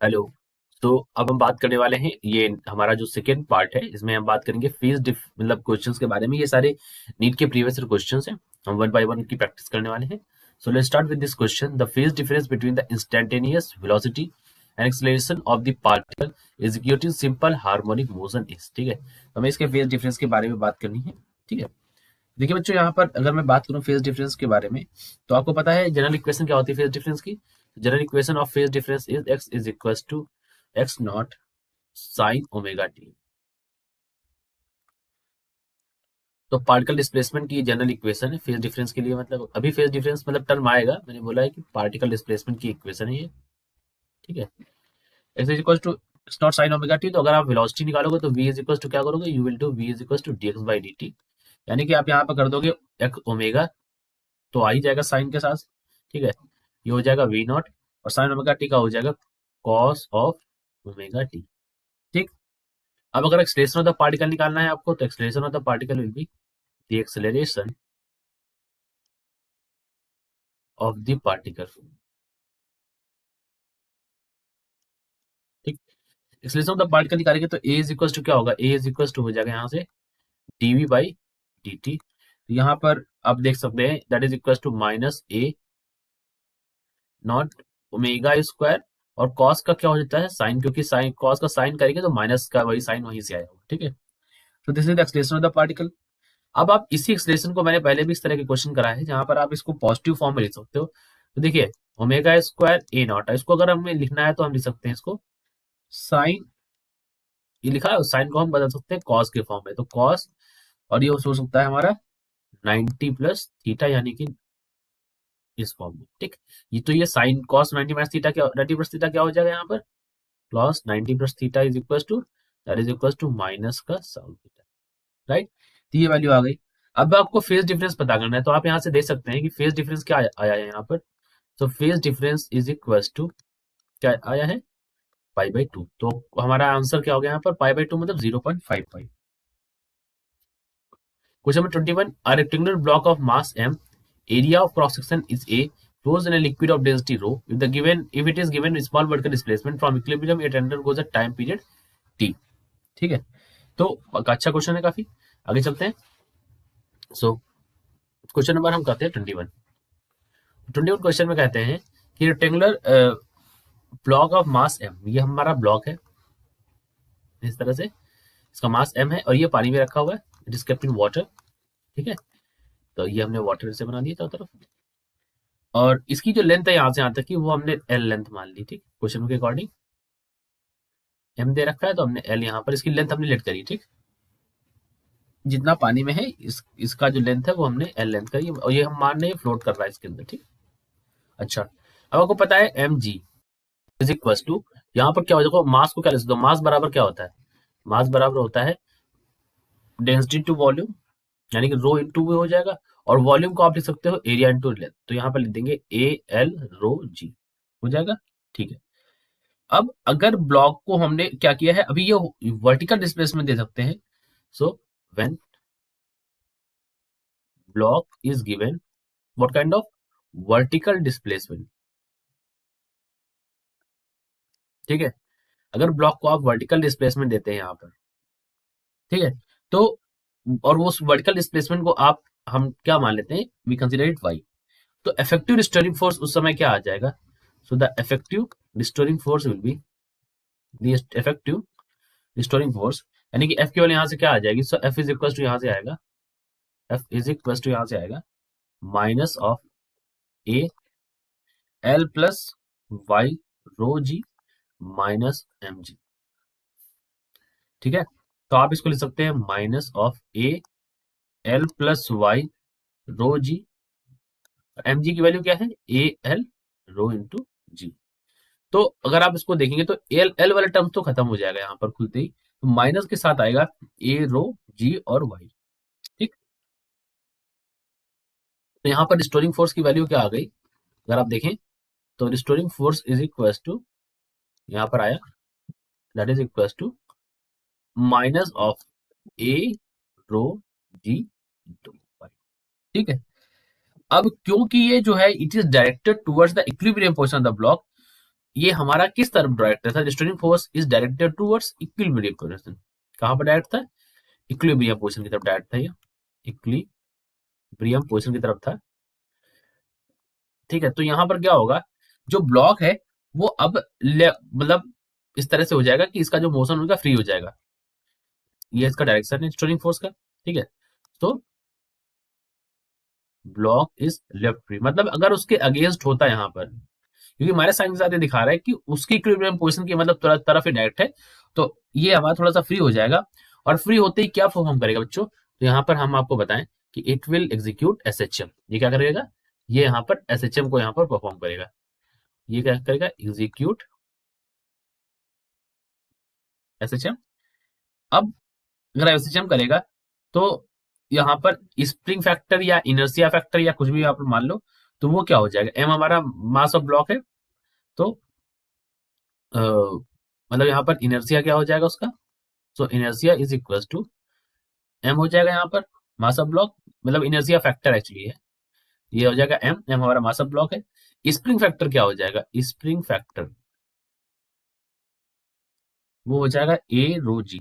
Hello. तो अब हम बात करने वाले हैं, ये हमारा जो सेकेंड पार्ट है, इसमें हम बात करेंगे फेज मतलब क्वेश्चंस के बारे में। ये सारे नीट के प्रीवियस क्वेश्चंस हैं, हम वन बाय वन की प्रैक्टिस करने वाले हैं। So let's start with this question. The phase difference between the instantaneous velocity and acceleration of the particle executing simple harmonic motion is. ठीक है, तो हमें इसके फेज डिफरेंस के बारे में बात करनी है। ठीक है, देखिए बच्चों, यहाँ पर अगर मैं बात करूँ फेज डिफरेंस के बारे में, तो आपको पता है जनरल इक्वेशन क्या होती है फेज डिफरेंस की। General equation of phase difference is X is equal to X nought sine omega T. तो पार्टिकल डिस्प्लेसमेंट की जनरल इक्वेशन है फेज डिफरेंस के लिए। मतलब अभी फेज डिफरेंस मतलब टर्म आएगा, मैंने बोला है कि पार्टिकल डिस्प्लेसमेंट की इक्वेशन है ये। ठीक है, X is equal to X nought sine omega T. तो अगर आप वेलोसिटी निकालोगे तो वी इज इक्वल टू क्या करोगे, you will do V is equal to D X by D T. यानी कि आप यहाँ पर कर दोगे एक्स ओमेगा, तो आ ही जाएगा साइन के साथ। ठीक है, ये हो जाएगा वी नॉट, और साइन ओमेगा टी का हो जाएगा कॉस ऑफ ओमेगा टी। ठीक, अब अगर एक्सलेशन ऑफ द पार्टिकल निकालना है आपको, तो acceleration of the particle will be the acceleration of the particle. ठीक, एक्सलेशन ऑफ द पार्टिकल निकालेंगे तो ए इज इक्वल टू क्या होगा, ए इज इक्वल टू हो जाएगा यहाँ से डीवी बाई डी टी। यहाँ पर आप देख सकते हैं that is equal to minus A nought omega square, और कॉस का क्या हो जाता है साइन, क्योंकि साइन कॉस का साइन करेंगे तो माइनस का वही साइन वहीं से आया होगा। ठीक है, तो this is the acceleration of the particle. अब आप इसी एक्सलेशन को, मैंने पहले भी इस तरह के क्वेश्चन कराए हैं जहां पर आप इसको पॉजिटिव फॉर्म में लिख सकते हो। तो देखिए ओमेगा स्क्वायर ए नॉट, इसको अगर हमें लिखना है तो हम लिख सकते हैं इसको साइन, ये लिखा है, साइन को हम बदल सकते हैं कॉस के फॉर्म में, तो कॉस, और ये हो सकता है हमारा 90 प्लस थीटा, यानी कि इस फॉर्म में। ठीक, ये तो ये साइन कॉस 90 माइनस थीटा, क्या 90 प्लस थीटा क्या हो जाएगा यहाँ पर, plus 90 plus theta is equal to that is equal to minus का साइन थीटा। राइट, तो ये वैल्यू आ गई। अब आपको फेज डिफरेंस पता करना है, तो आप यहाँ से देख सकते हैं कि फेज डिफरेंस क्या आया है यहाँ पर। तो phase difference is equal to क्या आया है, पाई बाई टू। तो हमारा आंसर क्या हो गया यहाँ पर, पाई बाई टू मतलब 0.55। Question number 21, a rectangular block of mass m, area of cross section is a, flows in a liquid of density rho, if it is given small vertical displacement from equilibrium, it undergoes a time period t। ठीक है, तो अच्छा question है काफी। आगे चलते हैं। So question number हम कहते हैं 21। 21 क्वेश्चन में कहते हैं कि rectangular block of mass m, ये हमारा ब्लॉक है इस तरह से, इसका मास m है और ये पानी में रखा हुआ है, it is kept in water. ठीक है, तो ये हमने वाटर से बना दिया चारों तरफ, और इसकी जो लेंथ है यहाँ से यहाँ तक की, वो हमने एल लेंथ मान ली। ठीक, क्वेश्चन के अकॉर्डिंग m दे रखा है तो हमने l यहाँ पर इसकी लेंथ हमने लेट करी। ठीक, जितना पानी में है इसका जो लेंथ है वो हमने एल लेंथ करी, और ये हम मान रहे हैं फ्लोट कर रहा है इसके अंदर। ठीक, अच्छा, अब आपको पता है M G is equal to, यहाँ पर क्या हो जाएगा, मास को क्या लिख सकते हो, मास बराबर क्या होता है, मास बराबर होता है डेंसिटी टू वॉल्यूम, यानी कि रो इंटू वो हो जाएगा, और वॉल्यूम को आप लिख सकते हो एरिया इंटू लेंथ, तो यहाँ पर लिख देंगे ए एल रो जी, हो जाएगा। ठीक है, अब अगर ब्लॉक को हमने क्या किया है, अभी ये वर्टिकल डिस्प्लेसमेंट दे सकते हैं। So when block is given what kind of vertical displacement. ठीक है, अगर ब्लॉक को आप वर्टिकल डिस्प्लेसमेंट देते हैं यहाँ पर, ठीक है, तो और वो वर्टिकल डिस्प्लेसमेंट को आप हम क्या मान लेते हैं, वी कंसीडर इट वाई, तो इफेक्टिव रिस्टोरिंग फोर्स उस समय क्या आ जाएगा, so the effective restoring force will be the effective restoring force, यानी कि एफ केवल यहाँ से क्या आ जाएगी, सो एफ इज इक्वल टू यहाँ से आएगा, एफ इज इक्वल टू यहाँ से आएगा minus of A L plus Y rho G minus M G. ठीक है, तो आप इसको लिख सकते हैं minus of A L plus Y rho G, M G की वैल्यू क्या है, ए एल रो इंटू जी। तो अगर आप इसको देखेंगे तो एल एल वाला टर्म तो खत्म हो जाएगा यहाँ पर खुलते ही, तो माइनस के साथ आएगा ए रो जी और वाई। ठीक, तो यहाँ पर रिस्टोरिंग फोर्स की वैल्यू क्या आ गई, अगर आप देखें तो restoring force is equal to, यहाँ पर आया that is equal to minus of A rho G into Y. ठीक है, अब क्योंकि ये जो है it is directed towards the equilibrium position of the block, ये हमारा किस तरफ डायरेक्ट था? Restoring force is directed towards equilibrium position. कहां पर डायरेक्ट था? इक्विलिब्रियम पोजीशन की तरफ डायरेक्ट था ये, इक्विलिब्रियम पोजीशन की तरफ था। ठीक है, तो यहां पर क्या होगा, जो ब्लॉक है वो अब मतलब इस तरह से हो जाएगा कि इसका जो मोशन होगा फ्री हो जाएगा। ये इसका डायरेक्शन है स्टोरिंग फोर्स का। ठीक है, तो ब्लॉक इज लेफ्ट फ्री, मतलब अगर उसके अगेंस्ट होता है यहाँ पर, क्योंकि हमारे साइन के साथ ये दिखा रहा है कि उसकी इक्विलिब्रियम पोजीशन की मतलब तरफ ही डायरेक्ट है, तो ये हमारा थोड़ा सा फ्री हो जाएगा। और फ्री होते ही क्या परफॉर्म करेगा बच्चों? तो यहाँ पर हम आपको बताएं कि इट विल एग्जीक्यूट एसएचएम। ये क्या करेगा? ये यहाँ पर एसएचएम को यहाँ पर परफॉर्म करेगा। ये क्या करेगा? Execute SHM. अब अगर एसएचएम करेगा तो यहाँ पर स्प्रिंग फैक्टर या इनर्शिया फैक्टर या कुछ भी आप मान लो, तो वो क्या हो जाएगा? एम हमारा मास ऑफ ब्लॉक है, तो मतलब यहाँ पर इनर्शिया क्या हो जाएगा उसका? So inertia is equal to M हो जाएगा यहाँ पर मास ऑफ ब्लॉक, मतलब इनर्शिया फैक्टर एक्चुअली है, ये हो जाएगा एम। एम हमारा मास ऑफ ब्लॉक है। स्प्रिंग फैक्टर क्या हो जाएगा? स्प्रिंग फैक्टर वो हो जाएगा ए रो जी।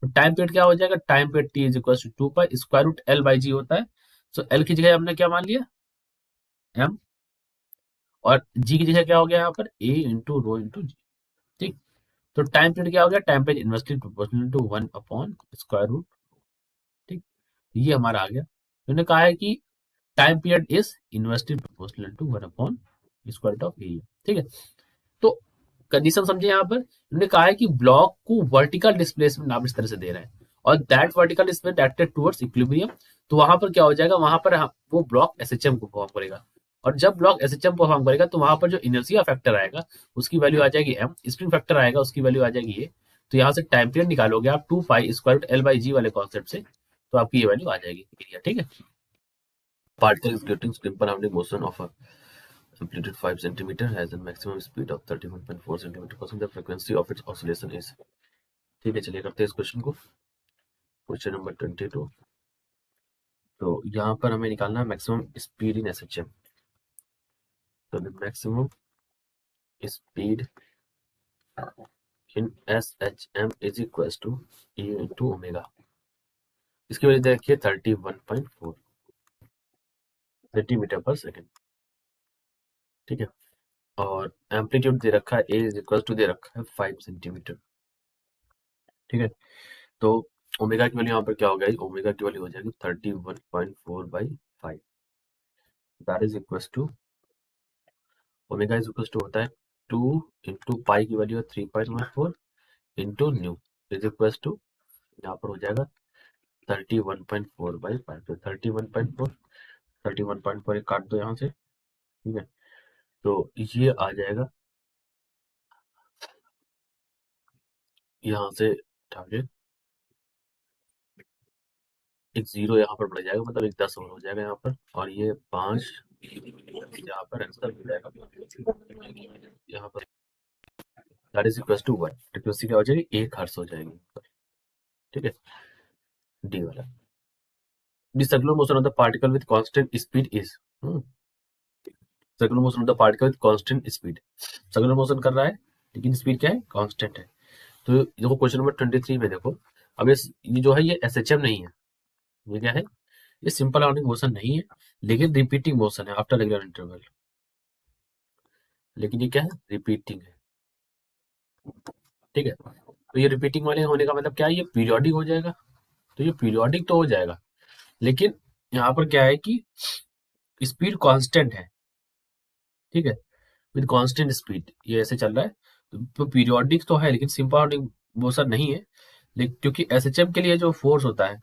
तो टाइम पीरियड क्या हो जाएगा? Time period T is equal to 2 pi square root L by G होता है। सो एल की जगह हमने क्या मान लिया? एम। और जी की जगह क्या हो गया यहाँ पर? A into rho into G. ठीक, तो टाइम पीरियड क्या हो गया? Time period inversely proportional to 1 upon square root. ठीक, ये हमारा आ गया। उन्होंने कहा है कि time period is inversely proportional to 1 upon square root of area. ठीक है, तो कंडीशन समझे यहाँ पर। उन्होंने कहा है कि ब्लॉक को वर्टिकल डिस्प्लेसमेंट आप इस तरह से दे रहे हैं और that vertical displacement directed towards equilibrium, तो वहां पर क्या हो जाएगा? वहां पर वो ब्लॉक एसएचएम को परफॉर्म करेगा। और जब ब्लॉक एसएचएम परफॉर्म करेगा तो वहां पर जो इनर्शिया फैक्टर आएगा उसकी वैल्यू आ जाएगी एम, स्प्रिंग फैक्टर आएगा उसकी वैल्यू आ जाएगी ये। तो यहाँ से टाइम पीरियड निकालोगे आप 2 pi square root L by G वाले कॉन्सेप्ट से, तो आपकी ये वैल्यू आ जाएगी एरिया। ठीक है, particle is getting simple harmonic motion of a amplitude 5 centimeter has a maximum speed of 31.4 centimeter per second. The frequency of its oscillation is। ठीक है, चलिए करते हैं इस क्वेश्चन को। Question number 22। तो यहाँ पर हमें निकालना है मैक्सिमम स्पीड इन एसएचएम। तो maximum speed in SHM is equal to E into omega. इसकी वजह देखिए 31.4 सेंटीमीटर पर सेकेंड। ठीक है, और एम्पलीट्यूड दे रखा है ए इज इक्वल टू दे रखा है 5 सेंटीमीटर। ठीक है, तो ओमेगा की वैल्यू यहाँ पर क्या हो गई? ओमेगा की वैल्यू हो जाएगी 31.4 by 5। That is equal to omega is equal to होता है 2 इंटू पाई की वैल्यू है 3.14 into nu is equal to यहाँ पर हो जाएगा 31.4 बाई 5। तो 31.4 काट दो यहाँ से। ठीक है, तो ये आ जाएगा यहाँ से टारगेट एक जीरो यहाँ पर बढ़ जाएगा, मतलब एक 10 और हो जाएगा यहाँ पर, और ये 5 यहाँ पर आंसर हो जाएगा यहाँ पर। That is equal to 1। Frequency क्या हो जाएगी? 1 हर्ट्ज हो जाएगी। ठीक है, डी वाला। The circular motion of the particle with constant speed is। Circular motion of the particle with constant speed. Circular motion कर रहा है लेकिन स्पीड क्या है? कांस्टेंट है। तो देखो क्वेश्चन नंबर 23 में देखो, अब ये जो है ये एसएचएम नहीं है, ये क्या है? ये सिंपल हार्मोनिक मोशन नहीं है, लेकिन रिपीटिंग मोशन है आफ्टर रेगुलर इंटरवल। लेकिन ये क्या है? रिपीटिंग है। ठीक है, तो ये रिपीटिंग वाले होने का मतलब क्या है? ये पीरियोडिक हो जाएगा। तो ये पीरियोडिक तो हो जाएगा, लेकिन यहाँ पर क्या है कि स्पीड कांस्टेंट है। ठीक है, विद कांस्टेंट स्पीड ये ऐसे चल रहा है, तो पीरियोडिक तो है लेकिन सिंपल हार्मोनिक मोशन नहीं है। लेकिन क्योंकि एसएचएम के लिए जो फोर्स होता है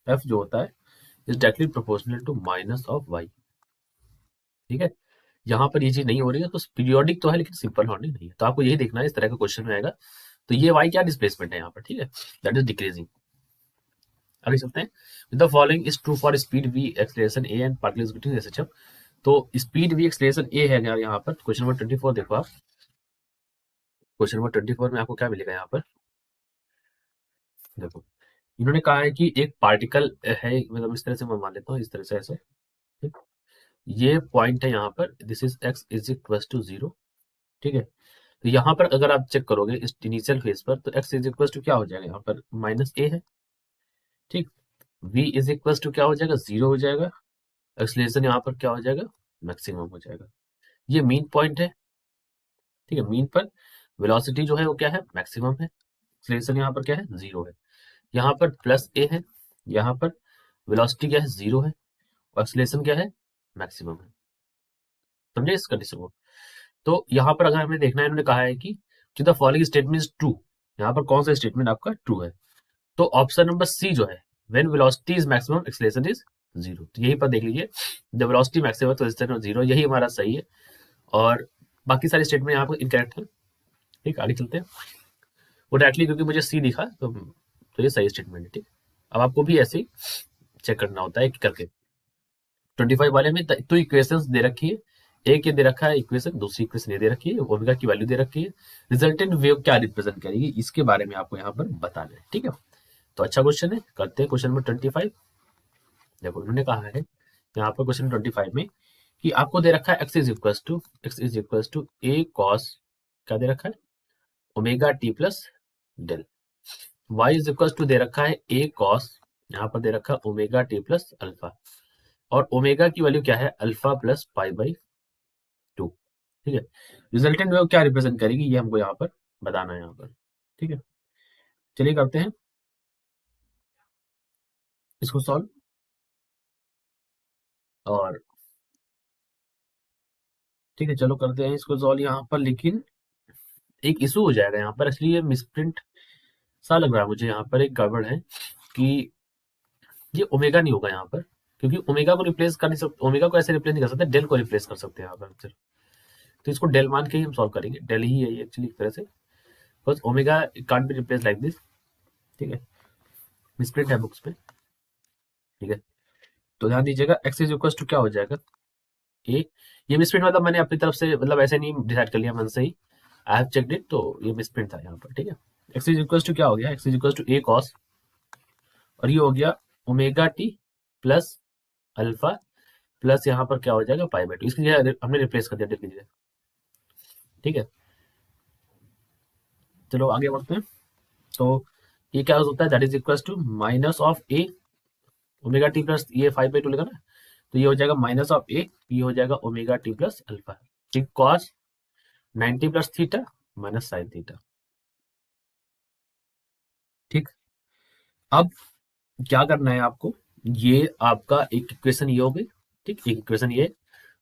एफ जो होता है is directly proportional to minus of Y. ठीक है, यहाँ पर ये चीज नहीं हो रही है, तो पीरियोडिक तो है लेकिन सिंपल हार्मोनिक नहीं है। तो आपको यही देखना है, इस तरह का क्वेश्चन में आएगा। तो ये वाई क्या डिस्प्लेसमेंट है यहाँ पर? ठीक है, दैट इज डिक्रीजिंग। आगे चलते हैं। The following is true for speed V acceleration A and particles between SHM. तो स्पीड वी एक्सलेशन ए है यहाँ पर। क्वेश्चन नंबर 24 देखो आप। क्वेश्चन नंबर 24 में आपको क्या मिलेगा यहाँ पर? देखो, इन्होंने कहा है कि एक पार्टिकल है, मतलब इस तरह से मैं मान लेता हूँ, इस तरह से ऐसे। ठीक, ये पॉइंट है यहाँ पर, this is X is equal to 0। ठीक है। तो यहाँ पर अगर आप चेक करोगे इस इनिशियल फेज पर, तो x इज इक्वल टू क्या हो जाएगा, यहाँ पर माइनस ए है। ठीक। v इज इक्वल टू क्या हो जाएगा, 0 हो जाएगा। एक्सलेशन यहाँ पर क्या हो जाएगा, मैक्सिमम हो जाएगा। ये मीन पॉइंट है। ठीक है, मीन पर वेलोसिटी जो है वो क्या है, मैक्सिमम है। एक्सलेशन यहाँ पर क्या है, 0 है। यहाँ पर प्लस ए है, यहाँ पर वेलोसिटी क्या है, 0 है, और एक्सलेशन क्या है, मैक्सिमम है। समझे इस कंडीशन को। तो यहाँ पर अगर हमें देखना है, इन्होंने कहा है कि the following statement is true, यहाँ पर कौन सा स्टेटमेंट आपका ट्रू है। तो ऑप्शन नंबर सी जो है, when velocity is maximum acceleration is 0, तो यही पर देख लीजिए, जब वेलोसिटी मैक्सिमम तो एक्सेलरेशन 0, यही हमारा सही है। और बाकी सारे स्टेटमेंट यहाँ पर इनकरेक्ट है। ठीक, आगे चलते हैं। वो डायरेक्टली क्योंकि मुझे सी दिखा, तो ये सही स्टेटमेंट है। ठीक, अब आपको भी ऐसे ही चेक करना होता है करके। 25 वाले में तो इक्वेशंस दे रखी है, एक ये दे रखा है इक्वेशन, दूसरी इक्वेशन ये दे रखी है, ओमेगा की वैल्यू दे रखी है, रिजल्टेंट वेव क्या रिप्रेजेंट करेगी, इसके बारे में आपको यहाँ पर बताना है। ठीक है, तो अच्छा क्वेश्चन है, करते हैं क्वेश्चन नंबर 25। देखो उन्होंने कहा है यहाँ पर क्वेश्चन 25 में कि आपको दे रखा है x is equal to A cos, क्या दे रखा है, omega T plus del. y is equal to दे रखा है ए कॉस, यहाँ पर दे रखा है ओमेगा टी प्लस अल्फा, और ओमेगा की वैल्यू क्या है, अल्फा प्लस पाई बाई 2। ठीक है, रिजल्टेंट वेव क्या रिप्रेजेंट करेगी, ये हमको यहाँ पर बताना है यहाँ पर। ठीक है, चलिए करते हैं इसको सॉल्व। और ठीक है, चलो करते हैं इसको सॉल्व यहाँ पर, लेकिन एक इशू हो जाएगा यहाँ पर, इसलिए मिसप्रिंट सा लग रहा है मुझे, यहाँ पर एक गड़बड़ है कि ये ओमेगा नहीं होगा यहाँ पर, क्योंकि ओमेगा को रिप्लेस कर नहीं सकते, ओमेगा को ऐसे रिप्लेस नहीं कर सकते, डेल को रिप्लेस कर सकते हैं यहाँ पर सिर्फ। तो इसको डेल मान के ही हम सॉल्व करेंगे, डेल ही है ये एक्चुअली एक तरह से, बस omega can't be replace like this. ठीक है, मिसप्रिंट है बुक्स पे। ठीक है, तो ध्यान दीजिएगा, एक्स इज इक्वल टू क्या हो जाएगा, ए। ये मिसप्रिंट मतलब मैंने अपनी तरफ से, मतलब ऐसे नहीं डिसाइड कर लिया मन से ही, आई हैव चेक्ड इट, तो ये मिसप्रिंट था यहाँ पर। ठीक है, एक्स इज इक्वल टू क्या हो गया, X is equal to A cos, और ये हो गया omega T plus alpha plus यहाँ पर क्या हो जाएगा, पाई बाई 2, इसकी जगह हमने रिप्लेस कर दिया डेल की जगह। ठीक है, चलो आगे बढ़ते हैं। तो ये क्या होता है, that is equal to minus of A omega T plus, ये 5/2 लेगा ना, तो ये हो जाएगा माइनस ऑफ ए, ये हो जाएगा ओमेगा टी प्लस अल्फा। ठीक, cos 90 plus theta minus sine theta. ठीक, अब क्या करना है आपको, ये आपका एक इक्वेशन ये हो गई। ठीक, एक इक्वेशन ये,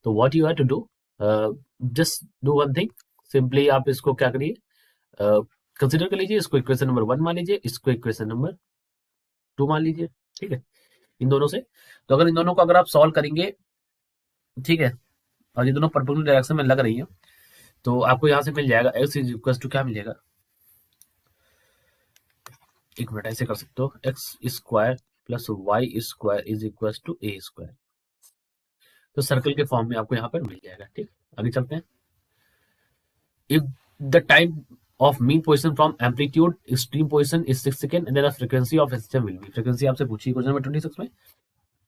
तो what you have to do, just do one thing, simply आप इसको क्या करिए, कंसिडर कर लीजिए, इसको इक्वेशन नंबर 1 मान लीजिए, इसको इक्वेशन नंबर 2 मान लीजिए। ठीक है, इन दोनों से, तो अगर इन दोनों को अगर आप सॉल्व करेंगे, ठीक है, और ये दोनों परपेंडिकुलर डायरेक्शन में लग रही है, तो आपको यहाँ से मिल जाएगा x इज इक्वल टू क्या मिलेगा, एक मिनट, ऐसे कर सकते हो, X square plus Y square is equal to A square. तो सर्कल के फॉर्म में आपको यहाँ पर मिल जाएगा। ठीक, आगे चलते हैं। If the time of mean position from amplitude extreme position is 6 second and the frequency of system will be, frequency आपसे पूछी क्वेश्चन नंबर 26 में।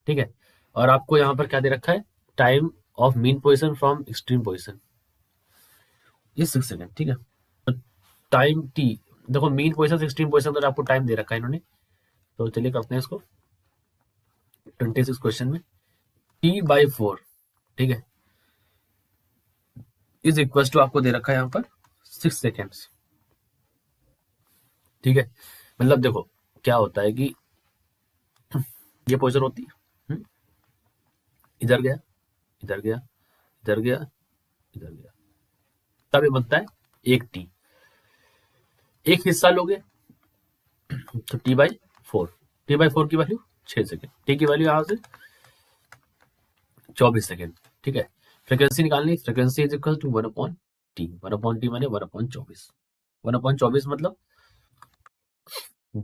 ठीक है, और आपको यहाँ पर क्या दे रखा है, time of mean position from extreme position is 6 second. ठीक है, टाइम टी, देखो मीन पोजीशन से एक्सट्रीम पोजीशन तक आपको टाइम दे रखा है इन्होंने, तो चलिए करते हैं इसको 26 क्वेश्चन में, t/4, ठीक है, इज इक्वल टू आपको दे रखा है यहाँ पर 6 सेकेंड्स। ठीक है, मतलब देखो क्या होता है कि ये पोजीशन होती है, इधर गया, इधर गया, इधर गया, इधर गया, तब ये बनता है एक टी। एक हिस्सा लोगे तो t/4, t/4 की वैल्यू 6 सेकेंड, टी की वैल्यू यहां से 24 सेकेंड। ठीक है, फ्रीक्वेंसी निकालनी, frequency is equal to 1/t, 1/t माने 1/24, 1/24 मतलब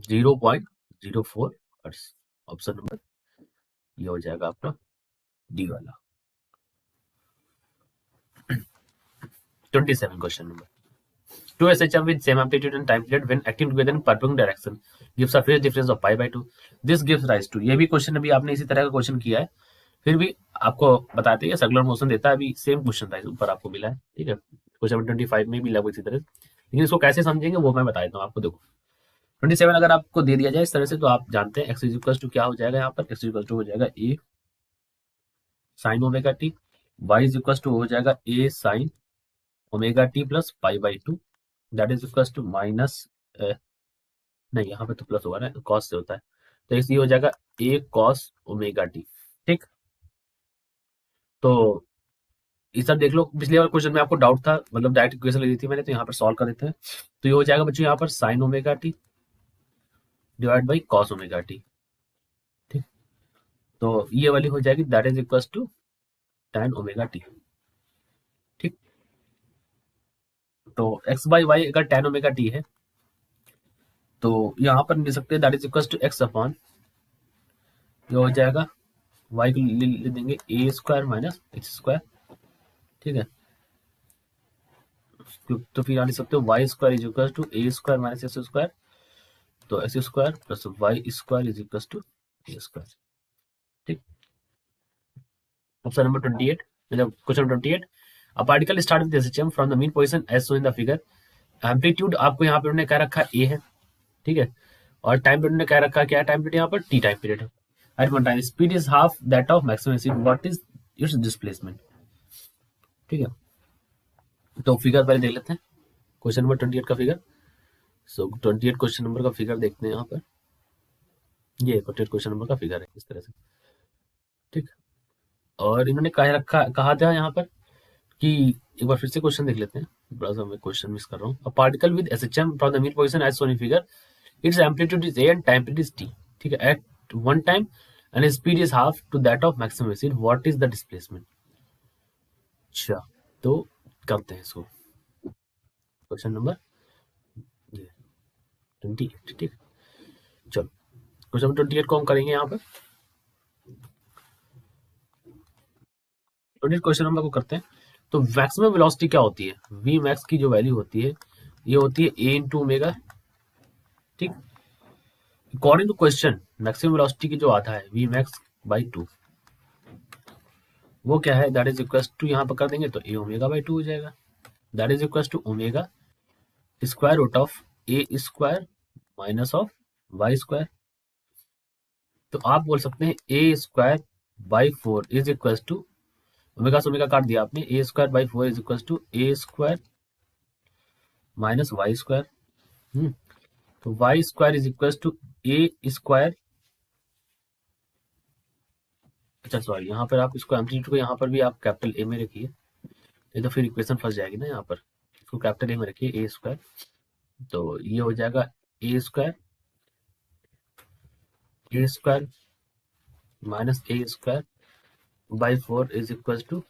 0.04 हर्ट्ज। ऑप्शन नंबर ये हो जाएगा आपका डी वाला। 27 question number, two SHM with same amplitude and time period when acting together in perpendicular direction gives a phase difference of pi/2, this gives rise to, ये भी question अभी आपने इसी तरह का क्वेश्चन किया है, फिर भी आपको बताते हैं सर्कुलर मोशन देता है, अभी सेम क्वेश्चन था ऊपर आपको मिला है। ठीक है, क्वेश्चन नंबर 25 में भी लगभग इसी तरह, लेकिन इसको कैसे समझेंगे वो मैं बता देता हूँ आपको। देखो 27 अगर आपको दे दिया जाए इस तरह से, तो आप जानते हैं एक्स इज इक्वल टू क्या हो जाएगा, यहाँ पर एक्स इज इक्वल टू हो जाएगा A sine omega T, Y is equal to हो जाएगा A sine omega T plus pi by two, that is equal to minus, नहीं यहाँ पे तो प्लस होगा ना, कॉस से होता है, तो इसलिए हो जाएगा ए कॉस ओमेगा टी। ठीक, तो इस सब देख लो, पिछले वाले क्वेश्चन में आपको डाउट था, मतलब डायरेक्ट इक्वेशन ले ली थी मैंने, तो यहाँ पर सॉल्व कर देते हैं। तो ये हो जाएगा बच्चों यहाँ पर sine omega T divide by cos omega T. ठीक, तो ये वाली हो जाएगी that is equal to tan omega T. ठीक, तो x बाई वाई अगर tan ओमेगा टी है तो यहाँ पर लिख सकते हैं that is equal to X upon, ये हो जाएगा y को ले देंगे A square minus X square. ठीक है, तो फिर यहाँ लिख सकते हो Y square is equal to A square minus X square, तो X square plus Y square is equal to A square. ठीक, ऑप्शन नंबर 28, मतलब question number 28, a particle start with SHM from the mean position as shown in the figure, amplitude आपको यहाँ पे उन्होंने क्या रखा ए है। ठीक है, और टाइम पीरियड ने क्या रखा, क्या टाइम पीरियड यहाँ पर टी टाइम पीरियड है। At one time speed is half that of maximum speed, what is its displacement. ठीक है, तो फिगर पहले देख लेते हैं क्वेश्चन नंबर 28 का फिगर। सो 28 क्वेश्चन नंबर का फिगर देखते हैं यहाँ पर, ये 28 क्वेश्चन नंबर का फिगर है इस तरह से। ठीक, और इन्होंने कहा था यहाँ पर कि एक बार फिर से क्वेश्चन देख लेते हैं, बड़ा सा मैं क्वेश्चन मिस कर रहा हूँ। A particle with SHM from the mean position as shown in figure, its amplitude is a and time period is t। ठीक है, at one time and speed is half to that of maximum speed, what is the displacement। अच्छा, तो करते हैं इसको, question number 28। ठीक, चलो question number 28 को हम करेंगे यहाँ पर। 28 क्वेश्चन नंबर को करते हैं। तो मैक्सिमम वेलोसिटी क्या होती है, वी मैक्स की जो वैल्यू होती है ये होती है ए इंटू ओमेगा। ठीक, according to question maximum velocity की जो आता है वी मैक्स बाई 2, वो क्या है, दैट इज इक्वल टू, यहाँ पर कर देंगे तो ए ओमेगा बाई 2 हो जाएगा, that is equal to omega square root of A square minus of Y square. तो आप बोल सकते हैं A square by 4 is equal to, omega से ओमेगा काट दिया आपने, A square by 4 is equal to A square minus Y square. तो Y square is equal to A square, अच्छा सॉरी यहाँ पर आप इसको एम्पलीट्यूड को यहाँ पर भी आप कैपिटल ए में रखिए, नहीं तो फिर इक्वेशन फंस जाएगी ना, यहाँ पर इसको कैपिटल ए में रखिए ए स्क्वायर, तो ये हो जाएगा A square minus A square by 4 is equal to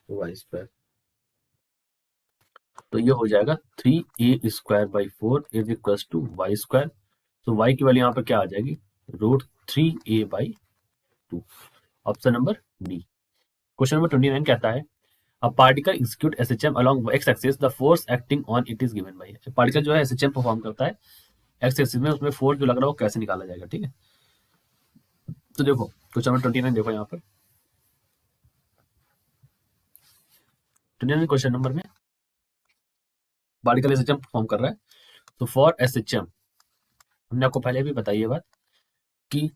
Y square, तो ये हो जाएगा 3a square by 4 is equal to Y square. तो वाई की वैल्यू यहाँ पर क्या आ जाएगी, root 3a by 2, option number D. Question number 29 कहता है a particle execute SHM along X axis, the force acting on it is given by. Particle जो है एसएचएम परफॉर्म करता है एक्स एक्सिस में, उसमें फोर्स जो लग रहा है वो कैसे निकाला जाएगा। ठीक है, तो देखो क्वेश्चन नंबर 29 देखो यहाँ पर 29 क्वेश्चन नंबर में पार्टिकल एसएचएम परफॉर्म कर रहा है, तो फॉर एसएचएम हमने आपको पहले भी बताई ये बात कि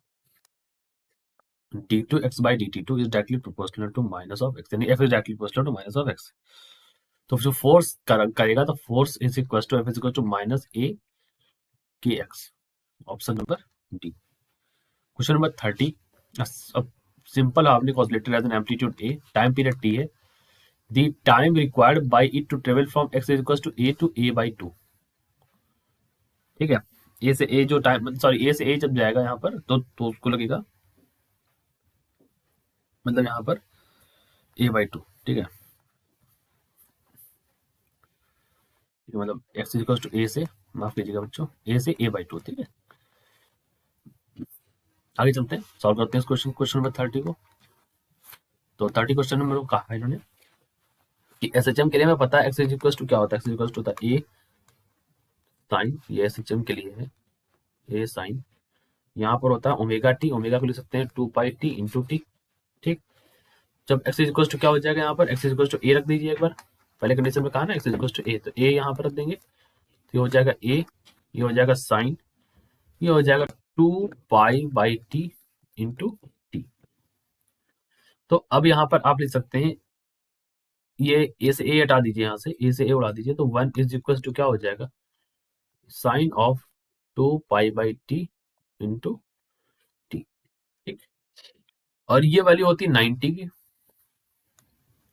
d2x by dt2 is directly proportional to minus of x, यानी f is directly proportional to minus of x। तो जो फोर्स करेगा तो force is equal to F is equal to minus A K X, option number D. Question number 30, अब simple आपने oscillated as an amplitude A, time period T है, the time required by it to travel from X is equal to A by 2। ठीक है, ए से ए जो time, sorry ए से ए जब जाएगा यहाँ पर तो उसको लगेगा, मतलब यहाँ पर a बाई 2। ठीक है, मतलब x इक्वल टू a से, माफ कीजिएगा बच्चों, a से a बाई 2। ठीक है, आगे चलते हैं, सॉल्व करते हैं इस क्वेश्चन नंबर 30 को। तो 30 क्वेश्चन नंबर को कहा है इन्होंने कि एसएचएम के लिए हमें पता है x इक्वल टू क्या होता है, x इक्वल टू होता है a साइन, ये एसएचएम के लिए है a साइन, यहाँ पर होता है ओमेगा टी, ओमेगा को लिख सकते हैं 2 पाई टी इंटू टी। ठीक, जब x इक्वल टू क्या हो जाएगा, यहाँ पर x इक्वल टू a रख दीजिए एक बार, पहले कंडीशन में कहा ना x इक्वल टू ए, तो ए यहाँ पर रख देंगे, तो ये हो जाएगा ए, ये हो जाएगा साइन, ये हो जाएगा 2 पाई/t इंटू टी। तो अब यहाँ पर आप लिख सकते हैं, ये ए से ए हटा दीजिए, यहाँ से ए से ए उड़ा दीजिए, तो 1 इज इक्वल टू क्या हो जाएगा, साइन ऑफ 2 पाई/t इंटू टी। ठीक, और ये वैल्यू होती है 90 की,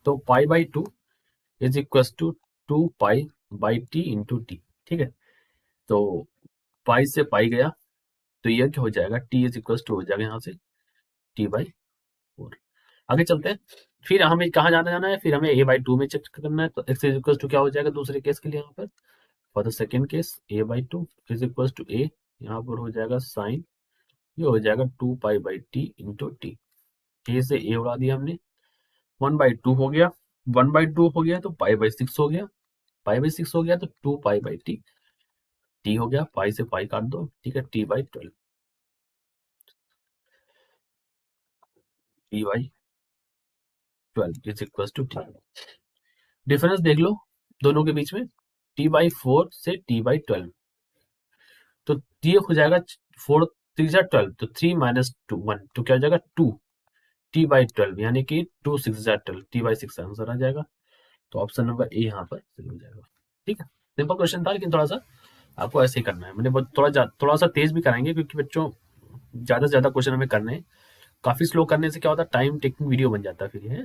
तो पाई/2 इज इक्वल टू 2 पाई/t इंटू टी। ठीक है, तो पाई से पाई गया, तो ये क्या हो जाएगा, t इज इक्वल टू हो जाएगा यहाँ से t/4। आगे चलते हैं, फिर हमें कहाँ जाना है, फिर हमें a/2 में चेक करना है, तो x इज इक्वल टू क्या हो जाएगा दूसरे केस के लिए, यहाँ पर for the second case a/2 is equal to a, यहाँ पर हो जाएगा साइन, ये हो जाएगा 2 पाई/t इंटू टी। ए से ए उड़ा दिया हमने, 1/2 हो गया, 1/2 हो गया तो पाई/6 हो गया, पाई/6 हो गया तो 2 पाई/t, टी हो गया, पाई से पाई काट दो, ठीक है, t/12, t/12 is equal to T. Difference देख लो दोनों के बीच में, t/4 से t/12, तो ये हो जाएगा 4 3 12, तो 3 माइनस 2 1, तो क्या हो जाएगा 2 t/12, यानी कि 2 6 12, t/6 आंसर आ जाएगा। तो ऑप्शन नंबर ए यहाँ पर सही हो जाएगा। ठीक है, सिंपल क्वेश्चन था, लेकिन थोड़ा सा आपको ऐसे ही करना है। मैंने थोड़ा सा तेज भी कराएंगे, क्योंकि बच्चों ज्यादा से ज्यादा क्वेश्चन हमें करने हैं। काफी स्लो करने से क्या होता है, टाइम टेकिंग वीडियो बन जाता है फिर ये।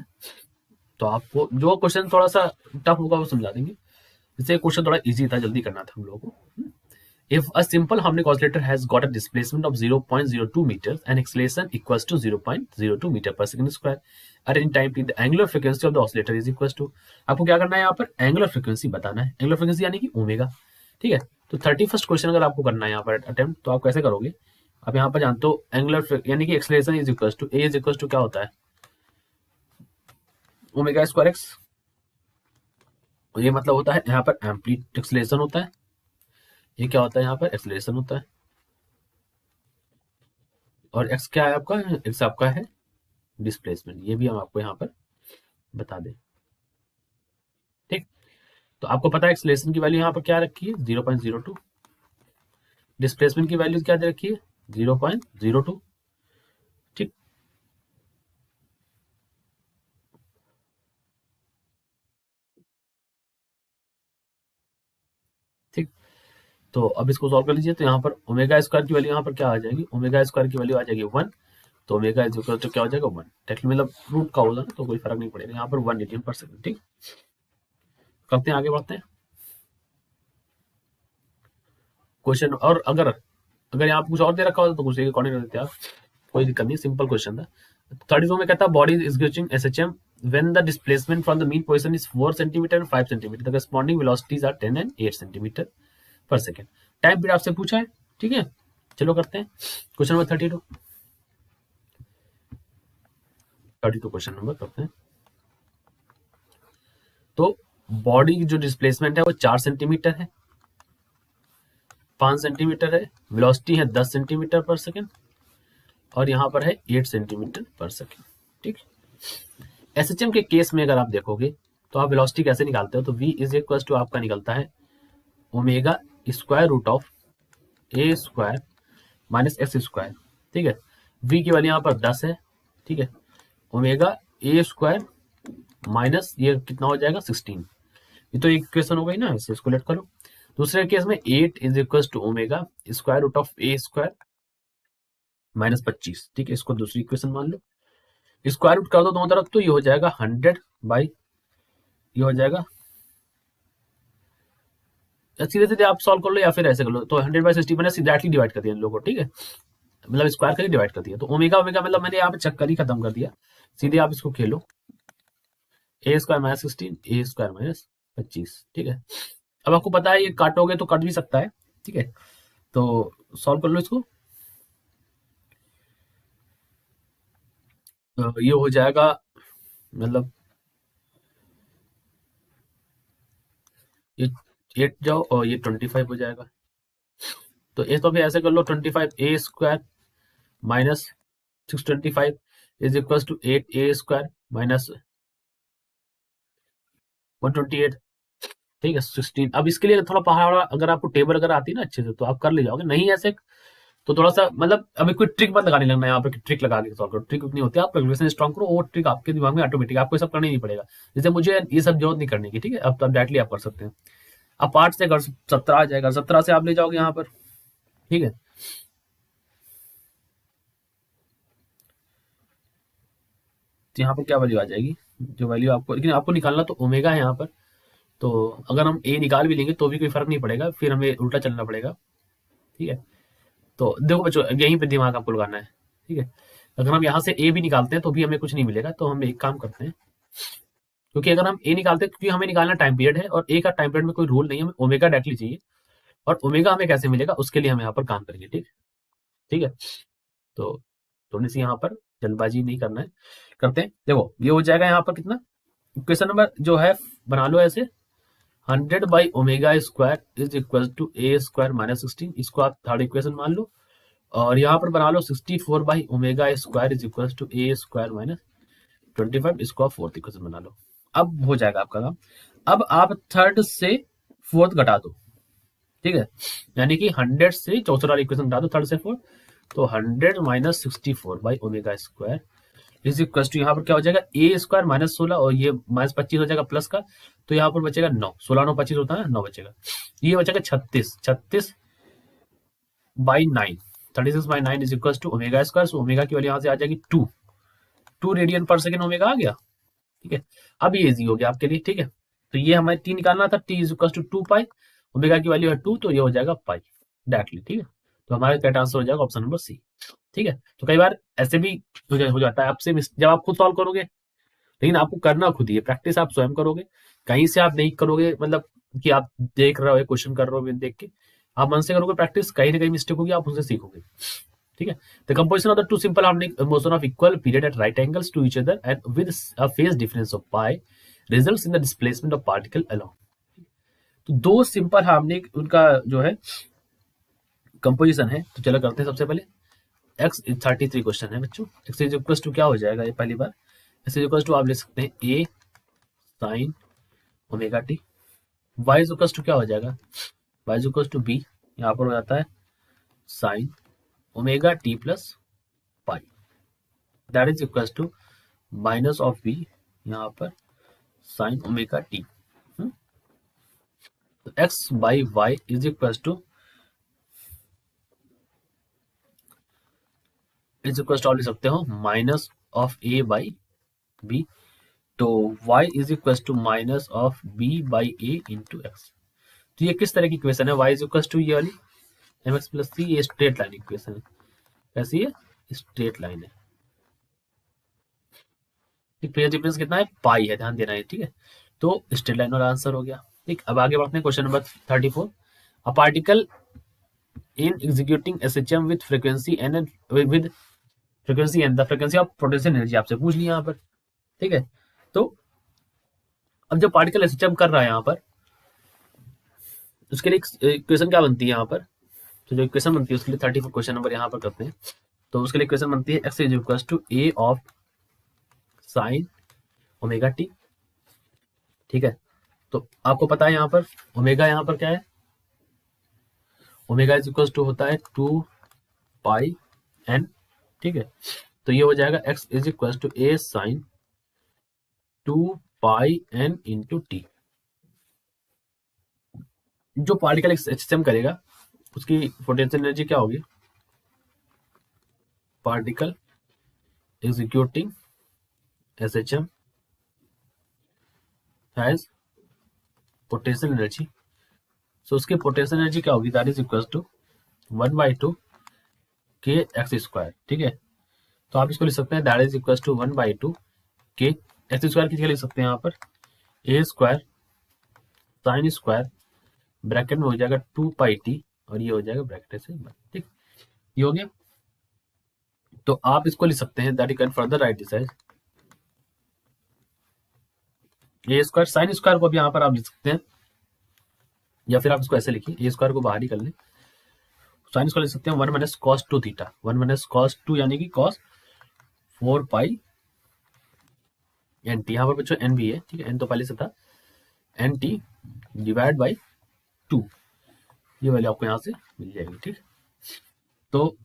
तो आपको जो क्वेश्चन थोड़ा सा टफ होगा वो समझा देंगे, जैसे क्वेश्चन थोड़ा इजी था, जल्दी करना था हम लोगों को। If a simple harmonic oscillator has got a displacement of 0.02 meters and acceleration equals to 0.02 meter per second square at any time t, the angular frequency of the oscillator is equals to, आपको क्या करना है यहाँ पर, angular frequency बताना है। Angular frequency यानी कि ओमेगा। ठीक है, तो 31st क्वेश्चन अगर आपको करना है यहाँ पर अटेम्प्ट, तो आप कैसे करोगे, आप यहाँ पर जानते हो एंगुलर यानी कि acceleration is equals to, A is equals to क्या होता है, ओमेगा स्क्वायर एक्स। ये मतलब होता है यहाँ पर एम्पलीट एक्सलेशन होता है, ये क्या होता है यहाँ पर एक्सलेशन होता है, और एक्स क्या है आपका, एक्स आपका है डिस्प्लेसमेंट। ये भी हम आपको यहाँ पर बता दें। ठीक, तो आपको पता है एक्सलेशन की वैल्यू यहाँ पर क्या रखी है 0.02, डिस्प्लेसमेंट की वैल्यू क्या दे रखी है 0.02। ठीक, ठीक, तो अब इसको सॉल्व कर लीजिए। तो यहाँ पर ओमेगा स्क्वायर की वैल्यू यहाँ पर क्या आ जाएगी, ओमेगा स्क्वायर की वैल्यू आ जाएगी 1, तो ओमेगा इज इक्वल टू क्या हो जाएगा 1, टेक्निकली मतलब रूट का होगा ना, तो कोई फर्क नहीं पड़ेगा, यहाँ पर 1 रेडियन पर सेकंड। ठीक, करते हैं आगे बढ़ते हैं क्वेश्चन। और अगर अगर यहाँ कुछ और दे रखा होता तो कुछ अकॉर्डिंग कर देते आप, कोई दिक्कत नहीं, सिंपल क्वेश्चन था। 32 में कहता है body is giving SHM when the displacement from the mean position is 4 centimeter and 5 centimeter, the corresponding velocities are 10 and 8 centimeter per second। Time period आपसे पूछा है। ठीक है, चलो करते हैं क्वेश्चन नंबर 32 क्वेश्चन नंबर करते हैं। तो बॉडी की जो डिस्प्लेसमेंट है वो 4 सेंटीमीटर है, 5 सेंटीमीटर है, वेलोसिटी है 10 सेंटीमीटर पर सेकेंड, और यहाँ पर है 8 सेंटीमीटर पर सेकेंड। ठीक, एसएचएम के केस में अगर आप देखोगे तो आप वेलोसिटी कैसे निकालते हो, तो v इज इक्वल टू आपका निकलता है omega square root of A square minus X square. ठीक है, v की वैल्यू यहाँ पर 10 है। ठीक है, ओमेगा ए स्क्वायर माइनस ये कितना हो जाएगा 16, ये तो इक्वेशन हो गई ना, इसे इसको लेट करो। दूसरे केस में 8 is equal to omega square root of A square minus 25। ठीक है, इसको दूसरी इक्वेशन मान लो, स्क्वायर रूट कर दो दोनों तरफ, तो ये हो जाएगा 100 बाई, ये हो जाएगा, सीधे सीधे आप सॉल्व कर लो या फिर ऐसे कर लो, तो 100/60 मैंने डायरेक्टली डिवाइड कर दिया इन लोगों को। ठीक है, मतलब स्क्वायर करके डिवाइड कर दिया, तो ओमेगा ओमेगा मतलब मैंने यहाँ पे चक्कर ही खत्म कर दिया, सीधे आप इसको खेलो, ए स्क्वायर माइनस 16, ए स्क्वायर माइनस 25। ठीक है, अब आपको पता है ये काटोगे तो कट भी सकता है। ठीक है, तो सॉल्व कर लो इसको, तो ये हो जाएगा, मतलब ये 8 जाओ और ये 25 हो जाएगा, तो इसको भी ऐसे कर लो, 25 A square minus 625 is equal to 8 A square minus 128, ठीक है 16। अब इसके लिए थोड़ा पहाड़, अगर आपको टेबल अगर आती है ना अच्छे से तो आप कर ले जाओगे, नहीं ऐसे तो थोड़ा सा मतलब अभी कोई ट्रिक मत लगाने लगना यहाँ पर कि ट्रिक लगा के सॉल्व करो, ट्रिक उतनी होती है। आप कैलकुलेशन स्ट्रॉन्ग करो, वो ट्रिक आपके दिमाग में ऑटोमेटिक, आपको ये सब करना ही नहीं पड़ेगा। जैसे मुझे ये सब जरूरत नहीं करने की, ठीक है, अब डायरेक्टली आप कर सकते हैं। अब 5 से अगर 17 आ जाएगा, 17 से आप ले जाओगे यहाँ पर, ठीक है। तो यहाँ पर क्या वैल्यू आ जाएगी, जो वैल्यू आपको, लेकिन आपको निकालना तो ओमेगा है यहाँ पर। तो अगर हम ए निकाल भी लेंगे तो भी कोई फर्क नहीं पड़ेगा, फिर हमें उल्टा चलना पड़ेगा, ठीक है। तो देखो बच्चों, यहीं पे दिमाग आपको लगाना है, ठीक है। अगर हम यहाँ से ए भी निकालते हैं तो भी हमें कुछ नहीं मिलेगा, तो हम एक काम करते हैं, क्योंकि अगर हम ए निकालते हैं, क्योंकि हमें निकालना टाइम पीरियड है और ए का टाइम पीरियड में कोई रूल नहीं है, हमें ओमेगा डायरेक्टली चाहिए। और ओमेगा हमें कैसे मिलेगा उसके लिए हम यहाँ पर काम करेंगे, ठीक ठीक है। तो थोड़ी सी यहाँ पर जल्दबाजी नहीं करना है, करते हैं। देखो ये हो जाएगा यहाँ पर कितना, इक्वेशन नंबर जो है बना लो ऐसे, 100/ओमेगा² is equal to a² minus 16, इसको आप थर्ड इक्वेशन मान लो। और यहाँ पर बना लो 64/ओमेगा² is equal to a² minus 25, इसको आप फोर्थ इक्वेशन बना लो। अब हो जाएगा आपका काम। अब आप थर्ड से फोर्थ घटा दो, ठीक है, यानी कि 100 से चौथा वाला इक्वेशन घटा दो थर्ड से फोर्थ, तो 100 माइनस 64/ओमेगा² इज इक्वल टू, यहाँ पर क्या हो जाएगा a² माइनस 16 और ये माइनस 25 हो जाएगा प्लस का, तो यहाँ पर बचेगा 9, 16 9 25 होता है 9 बचेगा, ये बचेगा 36/9, 36/9 इज इक्वल टू ओमेगा²। सो ओमेगा की वैल्यू यहाँ से आ जाएगी 2 रेडियन पर सेकेंड ओमेगा आ गया, ठीक है। अब ये इजी हो गया आपके लिए, ठीक है। तो ये हमें टी निकालना था, T is equal to 2 pi, omega की वैल्यू है 2, तो ये हो जाएगा पाई डायरेक्टली, ठीक है। तो हमारा करेक्ट आंसर हो जाएगा ऑप्शन नंबर सी, ठीक है। तो कई बार ऐसे भी हो जाता है आपसे जब आप खुद सॉल्व करोगे, लेकिन आपको करना खुद ही है, प्रैक्टिस आप स्वयं करोगे, कहीं से आप नहीं करोगे, मतलब कि आप देख रहे हो क्वेश्चन कर रहे हो, देख के आप मन से करोगे प्रैक्टिस, कहीं ना कहीं मिस्टेक होगी, आप उनसे सीखोगे, ठीक है। The composition of the two simple harmonic motion of equal period at right angles to each other and with a phase difference of pi results in the displacement of particle along. तो दो simple harmonic उनका जो है composition है, तो चलो करते हैं। सबसे पहले x 33 क्वेश्चन है बच्चों, x इज इक्वल टू क्या हो जाएगा, ये पहली बार x इज इक्वल टू आप ले सकते हैं a sin omega T, y is equal to क्या हो जाएगा, y is equal to b, यहाँ पर हो जाता है sin omega T plus pi, that is equal to minus of b, यहाँ पर sin ओमेगा टी। तो x by y is equal to आप ले सकते हो minus of a by b, तो y is equal to minus of b by a into X. तो ये किस तरह की इक्वेशन है, y इज इक्वल टू ये वाली mx प्लस c, ये स्ट्रेट लाइन इक्वेशन है, कैसी है, स्ट्रेट लाइन है, फेज डिफरेंस कितना है, पाई है, ध्यान देना है, ठीक है। तो स्ट्रेट लाइन वाला आंसर हो गया, ठीक। अब आगे बढ़ते हैं question number 34, a particle in executing SHM with frequency and with frequency and the frequency of potential energy आपसे पूछ लिया यहाँ पर, ठीक है। तो अब जब पार्टिकल एसएचएम कर रहा है यहाँ पर, उसके लिए इक्वेशन क्या बनती है यहाँ पर, तो जो इक्वेशन बनती है उसके लिए 34 क्वेश्चन नंबर यहाँ पर करते हैं। तो उसके लिए इक्वेशन बनती है x is equal to a of sine omega T, ठीक है। तो आपको पता है यहाँ पर ओमेगा यहाँ पर क्या है, ओमेगा इज इक्वल टू होता है 2 पाई एन, ठीक है। तो ये हो जाएगा x is equal to a sine 2 pi N into T. जो पार्टिकल एचएचएम करेगा उसकी पोटेंशियल एनर्जी क्या होगी, particle executing SHM has potential energy, so उसकी पोटेंशियल एनर्जी क्या होगी, दैट इज इक्वल टू 1/2 के एक्स स्क्वायर, ठीक है। तो आप इसको लिख सकते हैं दैट इज इक्वल टू 1/2 के एक्स स्क्वायर की जगह लिख सकते हैं यहाँ पर a square sine square, bracket में हो जाएगा 2 पाई टी और ये हो जाएगा ब्रैकेट से, ठीक, ये हो गया। तो आप इसको लिख सकते हैं that you can further write this as A square, sine square को भी यहाँ पर आप लिख सकते हैं, या फिर आप इसको ऐसे लिखिए, ए स्क्वायर को बाहर ही कर लें, साइन स्क्वायर लिख सकते हैं 1 minus cos 2 theta, 1 minus cos 2 यानी कि कॉस 4 पाई एन टी, यहाँ पर बच्चों एन भी है, ठीक है, एन तो पहले से था, एन टी डिवाइड बाई 2, ये वैल्यू आपको यहाँ से मिल जाएगी। ठीक, तो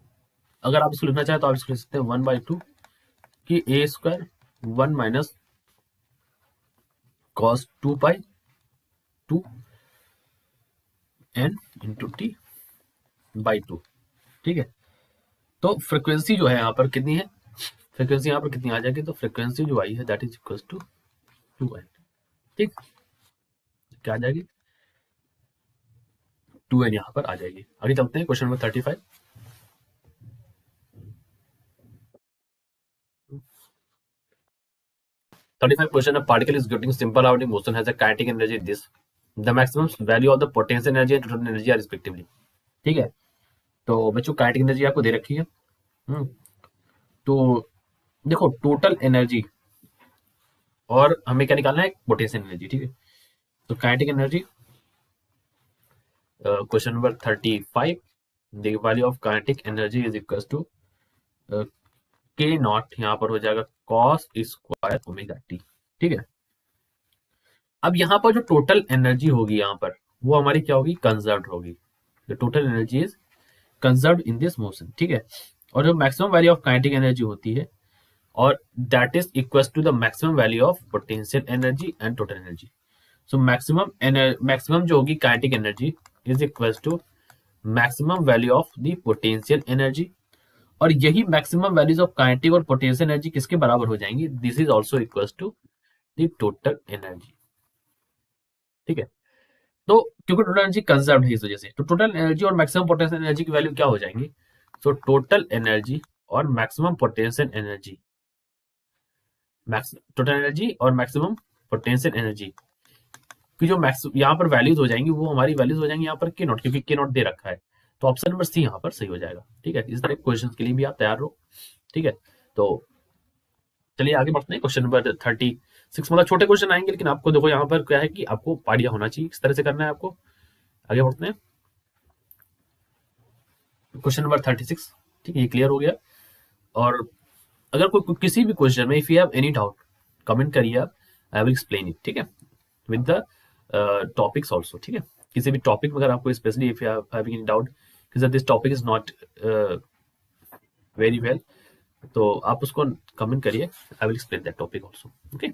अगर आप इसको लिखना चाहें तो आप इसको लिख सकते हैं 1/2 कि A square 1 minus cos 2 N into T by 2। ठीक है, तो फ्रिक्वेंसी जो है यहाँ पर कितनी है, फ्रिक्वेंसी यहाँ पर कितनी आ जाएगी, तो फ्रिक्वेंसी जो आई है that is equal to 2n। ठीक, क्या आ जाएगी, 2n यहाँ पर आ जाएगी। आगे चलते हैं question number 35। Question: a particle is getting simple harmonic motion has a kinetic energy this, the maximum value of the potential energy and total energy are respectively। ठीक है, तो बच्चों काइनेटिक एनर्जी आपको दे रखी है। तो देखो टोटल एनर्जी और हमें क्या निकालना है, पोटेंशियल एनर्जी। ठीक है, तो kinetic energy question number 35, the value of kinetic energy is equal to K nought, यहाँ पर हो जाएगा कॉस स्क्वायर ओमेगा टी। ठीक है, अब यहाँ पर जो टोटल एनर्जी होगी यहाँ पर वो हमारी क्या होगी, कंजर्व्ड होगी। The total energy is conserved in this motion. ठीक है, और जो maximum value of kinetic energy होती है और that is equal to the maximum value of potential energy and total energy. So maximum जो होगी kinetic energy is equal to maximum value of the potential energy, और यही maximum values of kinetic और potential energy किसके बराबर हो जाएंगी, this is also equal to the total energy. ठीक है, तो क्योंकि टोटल एनर्जी कंजर्व्ड है इस वजह से, तो टोटल एनर्जी और मैक्सिमम पोटेंशियल एनर्जी की वैल्यू क्या हो जाएंगी, सो टोटल एनर्जी और maximum potential energy, total energy और मैक्सिमम पोटेंशियल एनर्जी की जो यहाँ पर वैल्यूज हो जाएंगी वो हमारी वैल्यूज हो जाएंगी यहाँ पर के नॉट, क्योंकि के नॉट दे रखा है। तो ऑप्शन नंबर सी यहाँ पर सही हो जाएगा। ठीक है, इस तरह के क्वेश्चन के लिए भी आप तैयार रहो। ठीक है, तो चलिए आगे बढ़ते हैं। क्वेश्चन नंबर 36, मतलब छोटे क्वेश्चन आएंगे लेकिन आपको देखो यहाँ पर क्या है कि आपको आइडिया होना चाहिए किस तरह से करना है आपको। आगे बढ़ते हैं क्वेश्चन नंबर 36। ठीक है, ये क्लियर हो गया। और अगर कोई किसी भी क्वेश्चन में if you have any doubt comment करिए आप, आई विल एक्सप्लेन इट। ठीक है, विद द टॉपिक्स ऑल्सो। ठीक है, किसी भी टॉपिक में अगर आपको specially if you having any doubt this topic is not very well, तो आप उसको कमेंट करिए, I will explain that topic also. Okay,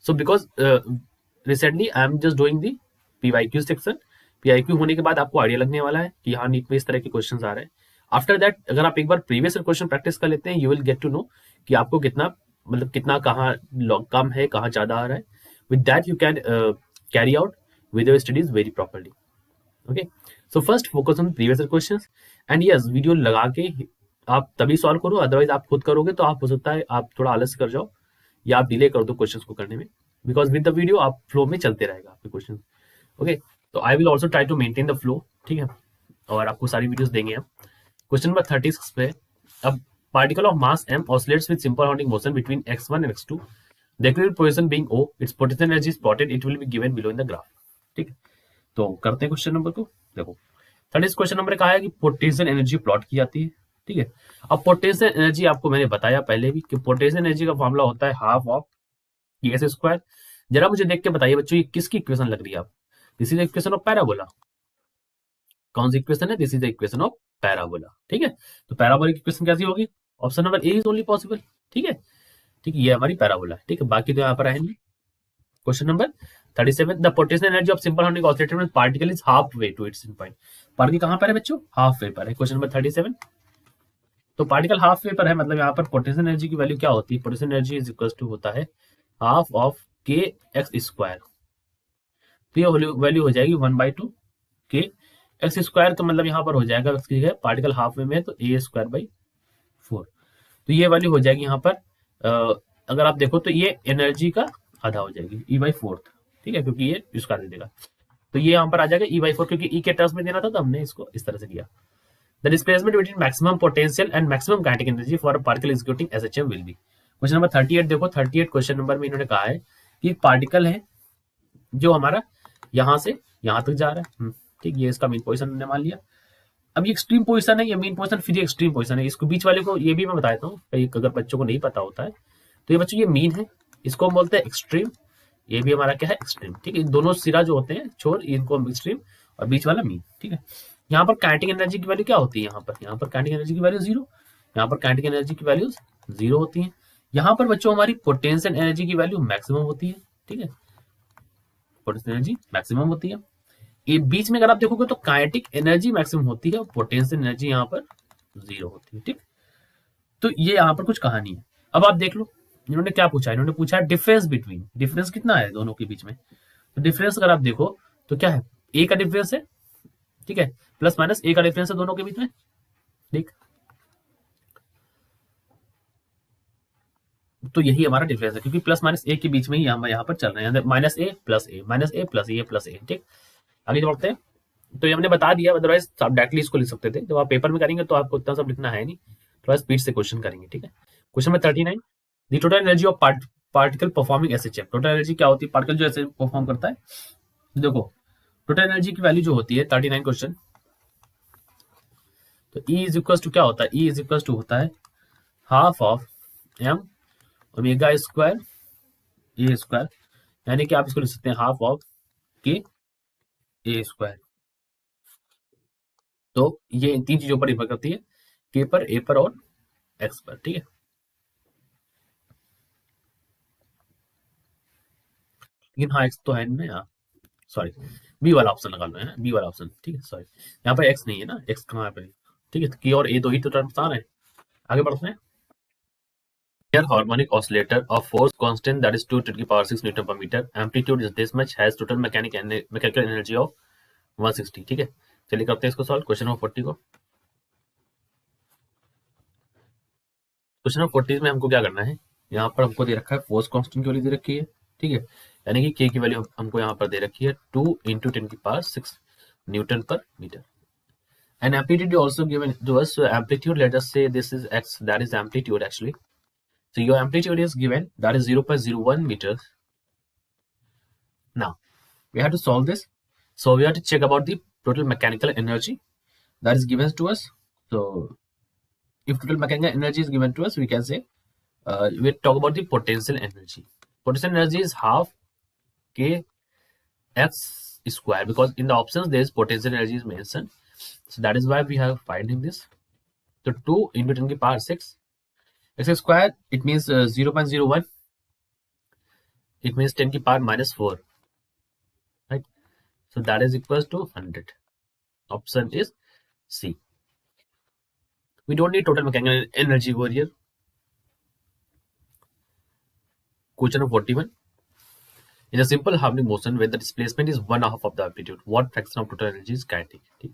so because recently I am just doing the PYQ section. PYQ होने के बाद आपको idea लगने वाला है कि हाँ नीट में इस तरह के क्वेश्चन आ रहे हैं। आफ्टर दैट अगर आप एक बार प्रीवियस क्वेश्चन प्रैक्टिस कर लेते हैं, you will get to know कि आपको कितना मतलब कितना कहाँ कम है, कहाँ ज्यादा आ रहा है। With that you can carry out with your studies very properly. Okay, so first focus on previous questions and yes video लगा के आप तभी सॉल्व करो, अदरवाइज आप खुद करोगे तो आप हो सकता है आप थोड़ा आलस कर जाओ या आप डिले कर दो क्वेश्चंस को करने में, बिकॉज विद द वीडियो आप फ्लो में चलते रहेगा आपके क्वेश्चन। ओके, तो I will also try to maintain the flow. ठीक है, और आपको सारी वीडियोस देंगे हम। क्वेश्चन नंबर 36 पे, अब particle of mass m oscillates with simple harmonic motion between x1 and x2, the equilibrium position being O, its potential energy is plotted, it will be given below in the graph। ठीक है, तो करते हैं question number को। देखो 36 question number कहा है कि पोटेंशियल एनर्जी प्लॉट की जाती है। ठीक है, अब पोटेंशियल एनर्जी आपको मैंने बताया पहले भी कि पोटेंशियल एनर्जी का फॉर्मूला होता है हाफ ऑफ एस स्क्वायर। जरा मुझे देख के बताइए बच्चों ये किसकी इक्वेशन लग रही है आप, this is the equation of parabola. कौन सी इक्वेशन है, this is the equation of parabola. ठीक है, तो पैराबोलिक इक्वेशन कैसी होगी, option number A is only possible. ठीक है, ठीक है, ये हमारी पैराबोला है। ठीक है, बाकी तो यहाँ पर आएंगे। Question number 37, the potential energy of simple harmonic oscillator में particle is half way to its point. Particle कहां पर है बच्चों, हाफ वे पर है। क्वेश्चन नंबर 37, तो पार्टिकल हाफ वे पर है, मतलब यहाँ पर पोटेंशियल एनर्जी की वैल्यू क्या होती है, potential energy is equal to होता है half of k x square. तो ये वैल्यू हो जाएगी 1/2 के एक्स स्क्वायर, तो मतलब यहाँ पर हो जाएगा एक्स की जगह पार्टिकल हाफ वे में है तो ए स्क्वायर बाई 4। तो ये वैल्यू हो जाएगी यहाँ पर अगर आप देखो तो ये एनर्जी का आधा हो जाएगी E/4। ठीक है, क्योंकि ये इसका दे देगा तो ये यहाँ पर आ जाएगा E/4, क्योंकि E के टर्म्स में देना था तो हमने इसको इस तरह से किया। The displacement between maximum potential and maximum kinetic energy for a particle executing SHM will be. Question number 38 देखो, 38 क्वेश्चन नंबर में इन्होंने कहा है कि एक पार्टिकल है जो हमारा यहाँ से यहाँ तक जा रहा है। ठीक, ये इसका मेन पोजिशन हमने मान लिया। अब ये एक्सट्रीम पोजिशन है, ये मेन पोजिशन, फिर ये एक्सट्रीम पोजिशन है। इसको बीच वाले को ये भी मैं बताता हूँ, अगर बच्चों को नहीं पता होता है तो ये बच्चों ये मीन है, इसको हम बोलते हैं एक्सट्रीम, ये भी हमारा क्या है, एक्सट्रीम। ठीक है, दोनों सिरा जो होते हैं छोर, इनको एक्सट्रीम, और बीच वाला मीन। ठीक है, यहाँ पर काइनेटिक एनर्जी की वैल्यू क्या होती है, यहाँ पर काइनेटिक एनर्जी की वैल्यू 0, यहाँ पर काइनेटिक एनर्जी की वैल्यू 0 होती है। यहाँ पर बच्चों हमारी पोटेंशियल एनर्जी की वैल्यू मैक्सिमम होती है। ठीक है, पोटेंशियल एनर्जी मैक्सिमम होती है। ये बीच में अगर आप देखोगे तो काइनेटिक एनर्जी मैक्सिमम होती है और पोटेंशियल एनर्जी यहाँ पर 0 होती है। ठीक, तो ये यहाँ पर कुछ कहानी है। अब आप देख लो इन्होंने क्या पूछा, इन्होंने पूछा डिफरेंस बिटवीन, डिफरेंस कितना है दोनों के बीच में। तो डिफरेंस अगर आप देखो तो क्या है, ए का डिफरेंस है, ठीक है, प्लस माइनस ए का डिफरेंस है दोनों के बीच में। ठीक, तो यही हमारा डिफरेंस है, क्योंकि प्लस माइनस ए के बीच में ही हम यहाँ पर चल रहे हैं, माइनस ए प्लस ए, माइनस ए प्लस ए प्लस ए। ठीक, आगे बढ़ते हैं। तो ये हमने बता दिया, अदरवाइज आप डायरेक्टली इसको लिख सकते थे। जब आप पेपर में करेंगे तो आपको उतना सब लिखना है नहीं, थोड़ा स्पीड से क्वेश्चन करेंगे। ठीक है, question number 39, the total energy of particle performing SHF. Total energy क्या होती है, पार्टिकल जो ऐसे परफॉर्म करता है। देखो टोटल एनर्जी की वैल्यू जो होती है 39 क्वेश्चन, तो E इज इक्वल टू क्या होता है, E इज इक्वल टू होता है half of m omega square A square, यानी कि आप इसको लिख सकते हैं हाफ ऑफ के ए स्क्वायर। तो ये इन तीन चीजों पर निर्भर करती है, के पर, ए पर और एक्स पर। ठीक है, लेकिन हाँ एक्स तो है नहीं, हाँ सॉरी, बी वाला ऑप्शन लगा लो है ना, बी वाला ऑप्शन। ठीक है, सॉरी यहाँ पर एक्स नहीं है ना, एक्स कहाँ पर। ठीक है, तो के और ए दो ही तो टर्म्स आ रहे हैं। आगे बढ़ते हैं। Here harmonic oscillator of force constant that is 2 to the power 6 Newton per meter. Amplitude is this much, has total mechanical energy of 160। ठीक है, चलिए करते हैं इसको सॉल्व। क्वेश्चन नंबर 40 को, क्वेश्चन नंबर 40 में हमको क्या करना है, यहाँ पर हमको दे रखा है फोर्स कांस्टेंट की वैल्यू दे रखी है। ठीक है, यानी कि के की वैल्यू हमको यहाँ पर दे रखी है 2 × 10⁶ न्यूटन पर metre. And amplitude is also given to us. So amplitude, let us say this is x, that is amplitude actually. So your amplitude is given, that is 0.01 meters. Now we have to solve this. So we have to check about the total mechanical energy that is given to us. So if total mechanical energy is given to us, we can say we talk about the potential energy. Potential energy is half k x square, because in the options there is potential energy is mentioned. So that is why we have finding this. So 2 × 10⁶ x square, it means 0.01, it means 10⁻⁻⁴, right? So that is equals to 100. Option is C. We don't need total mechanical energy over here. Question number 41. In a simple harmonic motion where the displacement is 1/2 of the amplitude, what fraction of total energy is kinetic? ठीक,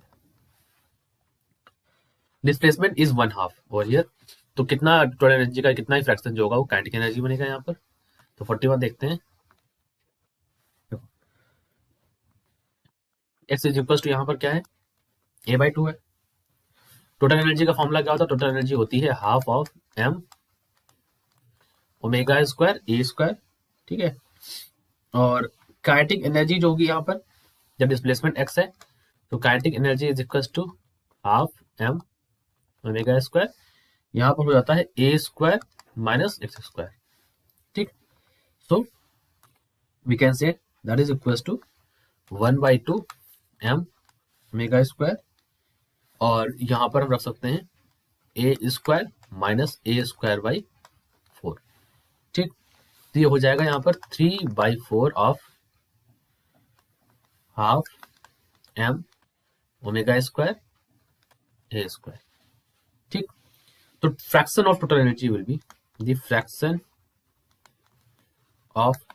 displacement is 1/2 और here, तो कितना total energy का कितना ही fraction जो होगा वो kinetic energy बनेगा यहाँ पर। तो 41 देखते हैं। एक्स इज इक्वल टू यहाँ पर क्या है, a/2 है। टोटल एनर्जी का फॉर्मूला क्या होता है, टोटल एनर्जी होती है half of m omega square A square. ठीक है, और काइनेटिक एनर्जी जो होगी यहाँ पर, जब डिस्प्लेसमेंट x है तो kinetic energy is equal to half m omega square, यहाँ पर हो जाता है A square minus X square. ठीक, so we can say that is equal to 1/2 m omega square, और यहाँ पर हम रख सकते हैं A square minus A square by 4। ठीक, तो ये हो जाएगा यहाँ पर 3/4 of half m omega square A square. ठीक, तो fraction of total energy will be the fraction of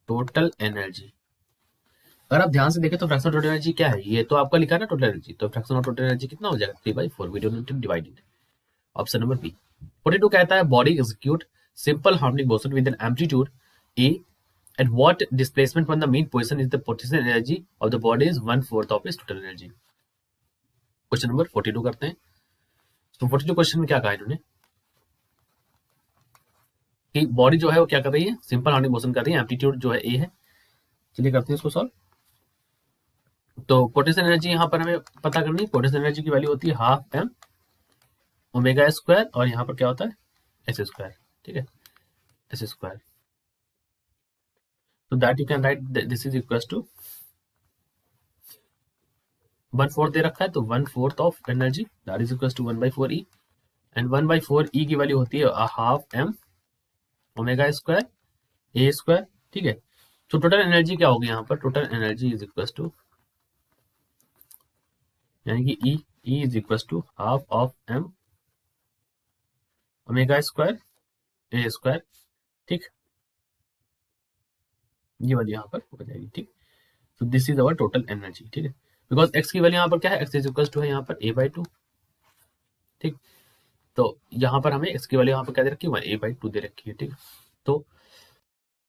total energy. अगर आप ध्यान से देखें तो फ्रैक्शन ऑफ टोटल एनर्जी क्या है, ये तो आपका लिखा है ना टोटल एनर्जी, तो फ्रैक्शन ऑफ टोटल एनर्जी कितना हो जाएगा 3/4, we don't need to divide it. Option number B. 42 कहता है body execute simple harmonic motion with an amplitude a at what displacement from the mean position is the potential energy of the body is 1/4 of its total energy. Question number 42 करते हैं। तो 42 question में क्या कहा इन्होंने कि body जो है वो क्या कर रही है, सिंपल हार्मोनिक मोशन कर रही है, एम्पलीट्यूड जो है ए है। चलिए करते हैं इसको सॉल्व। तो पोटेंशियल एनर्जी यहाँ पर हमें पता करनी है, पोटेंशियल एनर्जी की वैल्यू होती है हाफ m ओमेगा स्क्वायर, और यहाँ पर क्या होता है एस स्क्वायर। ठीक है, S square. So that you can write this is equals to 1/4 दे रखा है, तो 1/4 of energy that is equals to 1/4 E, and 1/4 E की वैल्यू होती है हाफ एम ओमेगा स्क्वायर ए स्क्वायर, ठीक है। तो टोटल एनर्जी क्या होगी यहाँ पर, total energy is equals to, यानी कि E is equals to half of m omega square A square, ठीक, ये वाली यहाँ पर हो जाएगी, ठीक। तो this is our total energy, ठीक है, बिकॉज एक्स की वैल्यू यहाँ पर क्या है, एक्स इज इक्वल्स टू है यहाँ पर a/2, ठीक। तो यहाँ पर हमें एक्स की वैल्यू यहाँ पर क्या दे रखी है, a/2 दे रखी है, ठीक। तो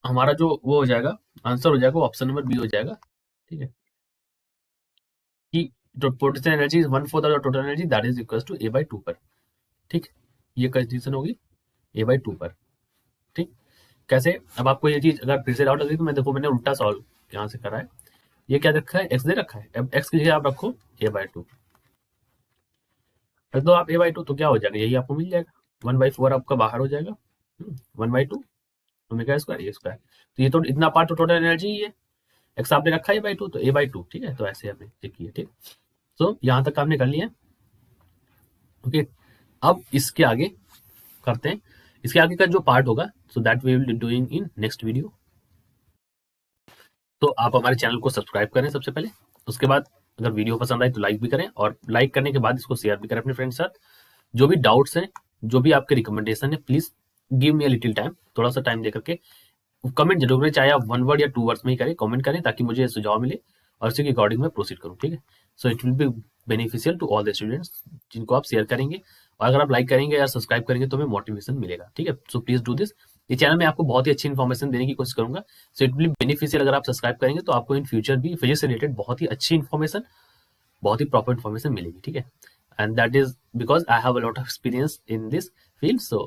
हमारा जो वो हो जाएगा, आंसर हो जाएगा, ऑप्शन नंबर बी हो जाएगा, ठीक है, कि potential energy is 1/4 of total energy that is equals to a/2 पर, ठीक। ये कंडीशन होगी a/2 पर, ठीक। कैसे, अब आपको ये चीज अगर फिर से डाउट लगी तो मैं देखो मैंने उल्टा सॉल्व यहाँ से करा है। ये क्या रखा है, एक्स दे रखा है, अब एक्स की जगह आप रखो a/2, तो आप a/2 तो क्या हो जाएगा, यही आपको मिल जाएगा, 1/4 आपका बाहर हो जाएगा, 1/2 ओमेगा स्क्वायर ए स्क्वायर। तो ये तो इतना पार्ट तो टोटल एनर्जी ही है, एक्स आपने रखा है a/2 तो a/2, ठीक है। तो ऐसे हमने चेक किया, ठीक। तो यहाँ तक आपने कर लिया, ओके। अब इसके आगे करते हैं, इसके आगे का जो पार्ट होगा, so that we will be doing in next video. तो आप हमारे चैनल को सब्सक्राइब करें सबसे पहले, उसके बाद अगर वीडियो पसंद आए तो लाइक भी करें, और लाइक करने के बाद इसको शेयर भी करें अपने फ्रेंड के साथ। जो भी डाउट्स हैं, जो भी आपके रिकमेंडेशन है, please give me a little time, थोड़ा सा टाइम देकर के कमेंट जरूर करें, चाहे आप 1 वर्ड या 2 वर्ड्स में ही करें, कमेंट करें, ताकि मुझे सुझाव मिले और उसी के अकॉर्डिंग मैं प्रोसीड करूँ, ठीक है। So it will be beneficial to all the students, जिनको आप शेयर करेंगे, और अगर आप लाइक करेंगे या सब्सक्राइब करेंगे तो हमें मोटिवेशन मिलेगा, ठीक है। So please do this. ये चैनल में आपको बहुत ही अच्छी इन्फॉर्मेशन देने की कोशिश करूंगा, सो इट विल बी बेनिफिशियल। अगर आप सब्सक्राइब करेंगे तो आपको इन फ्यूचर भी फिजिक्स से रिलेटेड बहुत ही अच्छी इन्फॉर्मेशन, बहुत ही प्रॉपर इन्फॉर्मेशन मिलेगी, ठीक है। And that is because I have a lot of experience in this field, so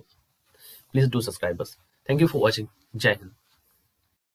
please do subscribe us. Thank you for watching. जय हिंद।